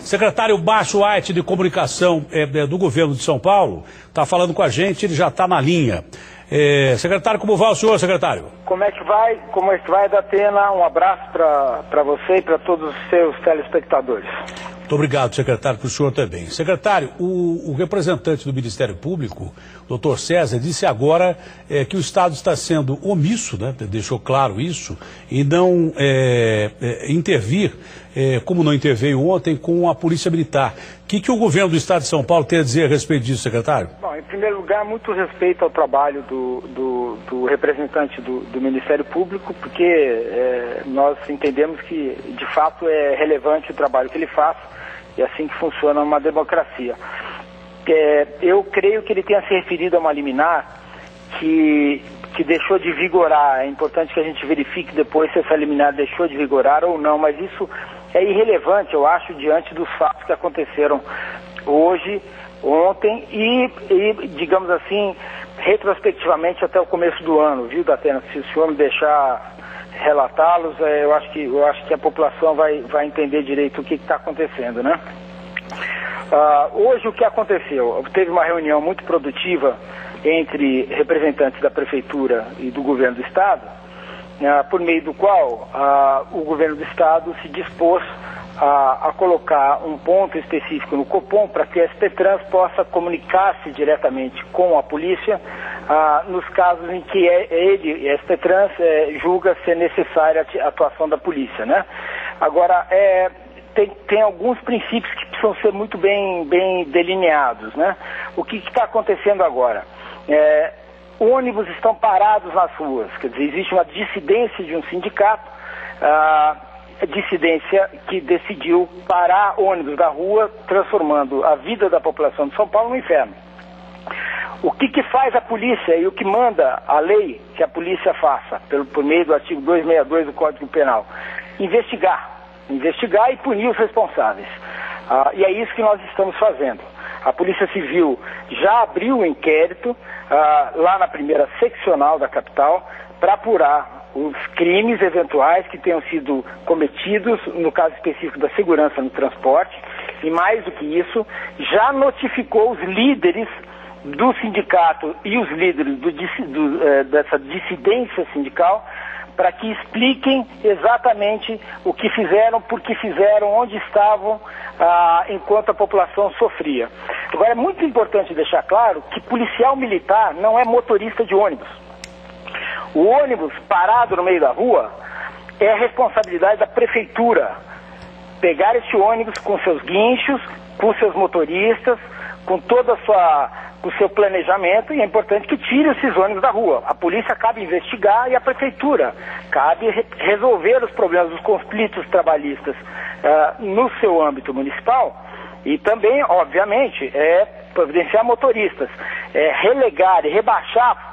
Secretário Márcio White, de Comunicação do Governo de São Paulo, está falando com a gente, ele já está na linha. Secretário, como vai o senhor, secretário? Como é que vai, Datena? Um abraço para você e para todos os seus telespectadores. Muito obrigado, secretário, para o senhor também. Secretário, o representante do Ministério Público, doutor César, disse agora que o Estado está sendo omisso, né, deixou claro isso, e não intervir, como não interveio ontem, com a Polícia Militar. O que o governo do Estado de São Paulo tem a dizer a respeito disso, secretário? Bom, em primeiro lugar, muito respeito ao trabalho do representante do Ministério Público, porque nós entendemos que, de fato, é relevante o trabalho que ele faz, e é assim que funciona uma democracia. Eu creio que ele tenha se referido a uma liminar que deixou de vigorar. É importante que a gente verifique depois se essa liminar deixou de vigorar ou não, mas isso é irrelevante, eu acho, diante dos fatos que aconteceram hoje, ontem e digamos assim, retrospectivamente até o começo do ano, viu, Datena? Se o senhor me deixar relatá-los, eu acho que a população vai entender direito o que está acontecendo, né? Hoje o que aconteceu? Teve uma reunião muito produtiva entre representantes da Prefeitura e do Governo do Estado, por meio do qual o Governo do Estado se dispôs a colocar um ponto específico no Copom para que a SPTrans possa comunicar-se diretamente com a polícia nos casos em que a SPTrans julga ser necessária a atuação da polícia, né? Agora, tem alguns princípios que precisam ser muito bem delineados, né? O que está acontecendo agora? Ônibus estão parados nas ruas, quer dizer, existe uma dissidência de um sindicato, dissidência que decidiu parar ônibus da rua, transformando a vida da população de São Paulo no inferno. O que faz a polícia e o que manda a lei que a polícia faça, por meio do artigo 262 do Código Penal? Investigar e punir os responsáveis. E é isso que nós estamos fazendo. A Polícia Civil já abriu um inquérito lá na primeira seccional da capital para apurar os crimes eventuais que tenham sido cometidos, no caso específico da segurança no transporte, e mais do que isso, já notificou os líderes do sindicato e os líderes dessa dissidência sindical para que expliquem exatamente o que fizeram, por que fizeram, onde estavam, enquanto a população sofria. Agora, é muito importante deixar claro que policial militar não é motorista de ônibus. O ônibus parado no meio da rua é a responsabilidade da prefeitura. Pegar esse ônibus com seus guinchos, com seus motoristas, com toda o seu planejamento, e é importante que tire esses ônibus da rua. A polícia cabe investigar e a prefeitura cabe resolver os problemas dos conflitos trabalhistas no seu âmbito municipal e também, obviamente, providenciar motoristas, relegar e rebaixar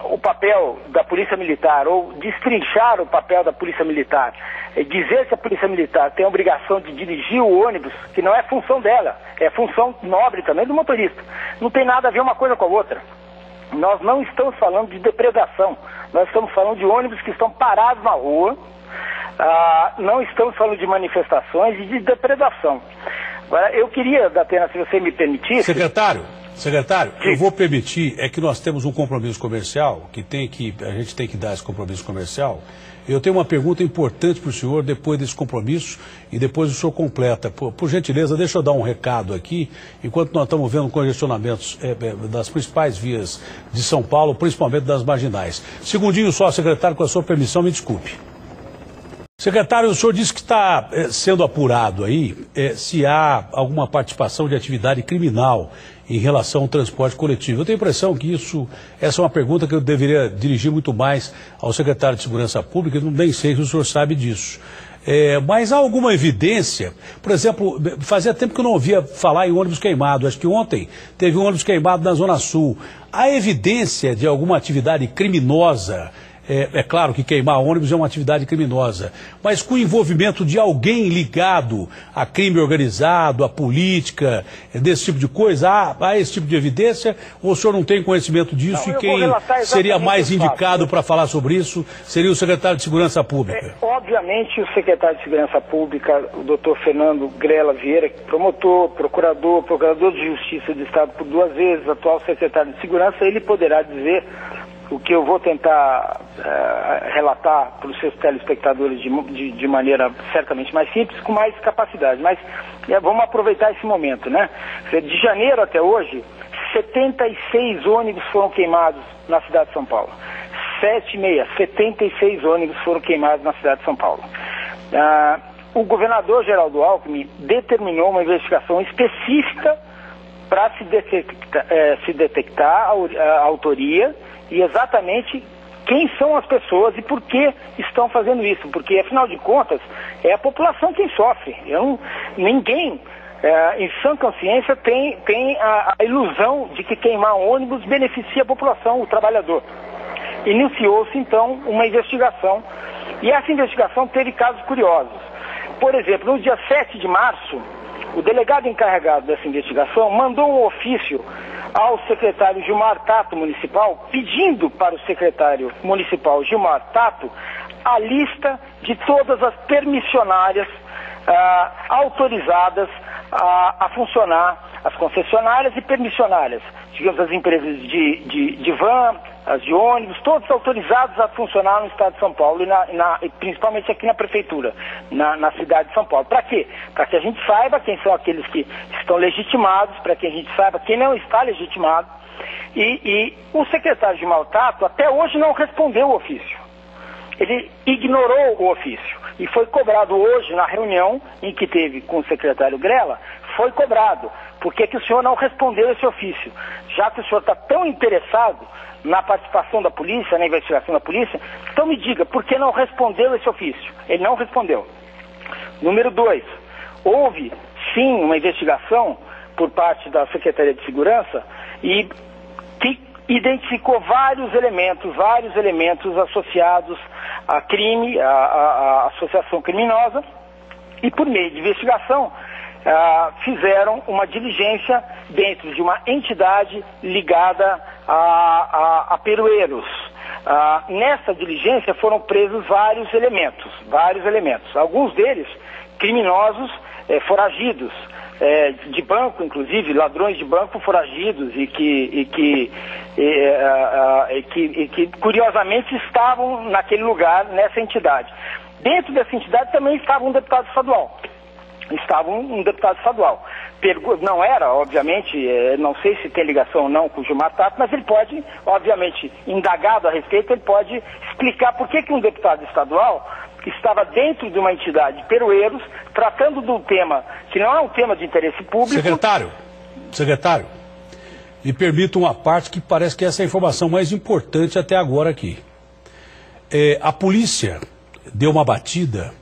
o papel da Polícia Militar ou destrinchar o papel da Polícia Militar, dizer que a Polícia Militar tem a obrigação de dirigir o ônibus, que não é função dela, é função nobre também do motorista. Não tem nada a ver uma coisa com a outra. Nós não estamos falando de depredação, nós estamos falando de ônibus que estão parados na rua, não estamos falando de manifestações e de depredação. Agora, eu queria, Datena, se você me permitisse... Secretário, eu vou permitir, que nós temos um compromisso comercial, a gente tem que dar esse compromisso comercial. Eu tenho uma pergunta importante para o senhor depois desse compromisso e depois o senhor completa. Por gentileza, deixa eu dar um recado aqui, enquanto nós estamos vendo congestionamentos das principais vias de São Paulo, principalmente das marginais. Segundinho só, secretário, com a sua permissão, me desculpe. Secretário, o senhor disse que está sendo apurado aí se há alguma participação de atividade criminal em relação ao transporte coletivo. Eu tenho a impressão que essa é uma pergunta que eu deveria dirigir muito mais ao secretário de Segurança Pública, eu nem sei se o senhor sabe disso. Mas há alguma evidência? Por exemplo, fazia tempo que eu não ouvia falar em ônibus queimado. Acho que ontem teve um ônibus queimado na Zona Sul. Há evidência de alguma atividade criminosa É claro que queimar ônibus é uma atividade criminosa, mas com o envolvimento de alguém ligado a crime organizado, a política, desse tipo de coisa, há esse tipo de evidência, ou o senhor não tem conhecimento disso? Não, e quem seria mais indicado para falar sobre isso seria o secretário de Segurança Pública? Obviamente o secretário de Segurança Pública, o doutor Fernando Grela Vieira, promotor, procurador de Justiça do Estado por 2 vezes, atual secretário de Segurança, ele poderá dizer o que eu vou tentar relatar para os seus telespectadores de maneira certamente mais simples, com mais capacidade. Mas vamos aproveitar esse momento, né? De janeiro até hoje, 76 ônibus foram queimados na cidade de São Paulo. 76 ônibus foram queimados na cidade de São Paulo. O governador Geraldo Alckmin determinou uma investigação específica para se detectar a autoria e exatamente quem são as pessoas e por que estão fazendo isso. Porque, afinal de contas, é a população quem sofre. Ninguém, em sã consciência, tem a ilusão de que queimar um ônibus beneficia a população, o trabalhador. Iniciou-se, então, uma investigação e essa investigação teve casos curiosos. Por exemplo, no dia 7 de março, o delegado encarregado dessa investigação mandou um ofício ao secretário Gilmar Tato municipal, pedindo para o secretário municipal Gilmar Tato a lista de todas as permissionárias autorizadas a funcionar, as concessionárias e permissionárias, digamos, as empresas de van, as de ônibus, todos autorizados a funcionar no estado de São Paulo e principalmente aqui na prefeitura, na cidade de São Paulo. Para quê? Para que a gente saiba quem são aqueles que estão legitimados, para que a gente saiba quem não está legitimado. E o secretário de Maltato até hoje não respondeu o ofício. Ele ignorou o ofício e foi cobrado hoje na reunião em que teve com o secretário Grela, foi cobrado. Por que o senhor não respondeu esse ofício? Já que o senhor está tão interessado na participação da polícia, na investigação da polícia, então me diga, por que não respondeu esse ofício? Ele não respondeu. Número 2, houve sim uma investigação por parte da Secretaria de Segurança e que identificou vários elementos associados a crime, a associação criminosa, e por meio de investigação fizeram uma diligência dentro de uma entidade ligada a peroeiros. Nessa diligência foram presos vários elementos, alguns deles criminosos, foragidos, de banco, inclusive, ladrões de banco foragidos e que curiosamente estavam naquele lugar, nessa entidade. Dentro dessa entidade também estava um deputado estadual. Não era, obviamente, não sei se tem ligação ou não com o Gilmar Tato, mas ele pode, obviamente, indagado a respeito, ele pode explicar por que um deputado estadual estava dentro de uma entidade de peroeiros, tratando de um tema que não é um tema de interesse público. Secretário, me permita uma parte que parece que essa é a informação mais importante até agora aqui. A polícia deu uma batida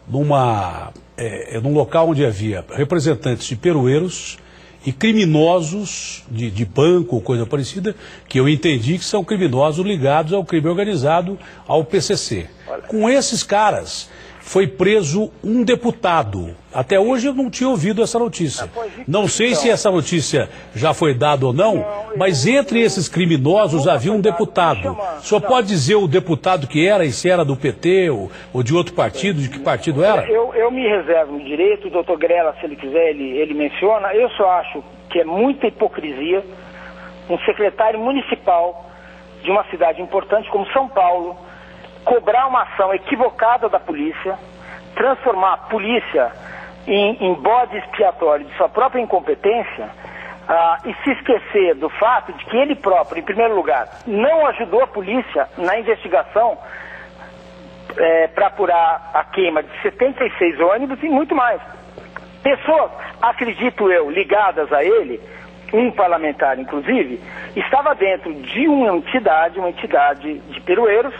num local onde havia representantes de peroeiros e criminosos de banco ou coisa parecida, que eu entendi que são criminosos ligados ao crime organizado, ao PCC. Com esses caras foi preso um deputado. Até hoje eu não tinha ouvido essa notícia. Não sei se essa notícia já foi dada ou não, mas entre esses criminosos havia um deputado. O senhor pode dizer o deputado que era, e se era do PT ou de outro partido, de que partido era? Eu me reservo no direito, o doutor Grela, se ele quiser, ele menciona. Eu só acho que é muita hipocrisia um secretário municipal de uma cidade importante como São Paulo cobrar uma ação equivocada da polícia, transformar a polícia em bode expiatório de sua própria incompetência e se esquecer do fato de que ele próprio, em primeiro lugar, não ajudou a polícia na investigação para apurar a queima de 76 ônibus e muito mais. Pessoas, acredito eu, ligadas a ele, um parlamentar inclusive, estava dentro de uma entidade de peroeiros,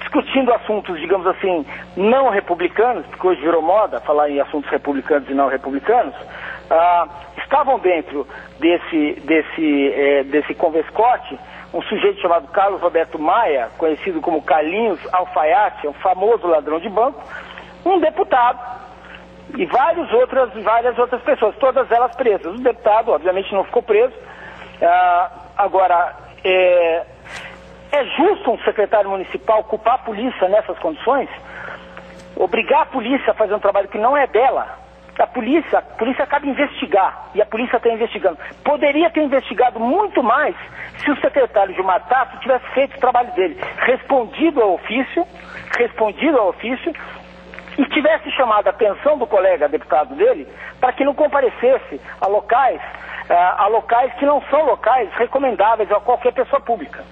discutindo assuntos, digamos assim, não republicanos, porque hoje virou moda falar em assuntos republicanos e não republicanos, estavam dentro desse convescote um sujeito chamado Carlos Roberto Maia, conhecido como Carlinhos Alfaiate, um famoso ladrão de banco, um deputado e várias outras pessoas, todas elas presas. O deputado, obviamente, não ficou preso. Agora, é justo um secretário municipal culpar a polícia nessas condições? Obrigar a polícia a fazer um trabalho que não é dela? A polícia acaba de investigar, e a polícia está investigando. Poderia ter investigado muito mais se o secretário Gilmar Tato tivesse feito o trabalho dele, respondido ao ofício, e tivesse chamado a atenção do colega deputado dele para que não comparecesse a locais que não são locais recomendáveis a qualquer pessoa pública.